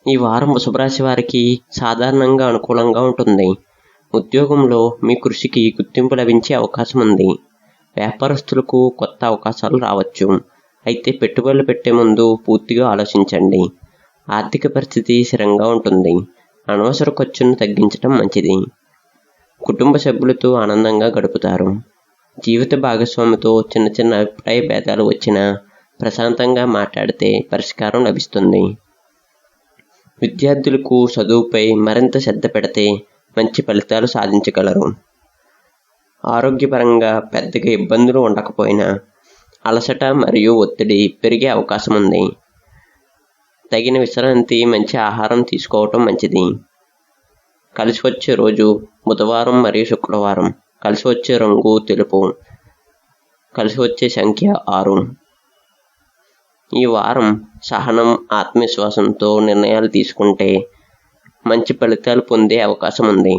ఈ వారం వృషభ రాశి వారికి సాధారణంగా అనుకూలంగా ఉంటుంది. ఉద్యోగంలో మీ కృషికి గుర్తింపు లభించే అవకాశం ఉంది. వ్యాపారస్తులకు కొత్త అవకాశాలు రావచ్చు. అయితే పెట్టుబడులు పెట్టే ముందు పూర్తిగా ఆలోచించండి. ఆర్థిక పరిస్థితి స్థిరంగా ఉంటుంది. అనవసర ఖర్చును తగ్గించడం మంచిది. కుటుంబ సభ్యులతో ఆనందంగా గడుపుతారు. జీవిత భాగస్వామితో చిన్న చిన్న అభిప్రాయ భేదాలు వచ్చినా ప్రశాంతంగా మాట్లాడితే పరిష్కారం లభిస్తుంది. విద్యార్థులకు చదువుపై మరింత శ్రద్ధ పెడితే మంచి ఫలితాలు సాధించగలరు. ఆరోగ్యపరంగా పెద్దగా ఇబ్బందులు ఉండకపోయినా అలసట మరియు ఒత్తిడి పెరిగే అవకాశం ఉంది. తగిన విశ్రాంతి, మంచి ఆహారం తీసుకోవటం మంచిది. కలిసి వచ్చే రోజు బుధవారం మరియు శుక్రవారం. కలిసి వచ్చే రంగు తెలుపు. కలిసి వచ్చే సంఖ్య 6. ఈ వారం సహనం, ఆత్మవిశ్వాసంతో నిర్ణయాలు తీసుకుంటే మంచి ఫలితాలు పొందే అవకాశం ఉంది.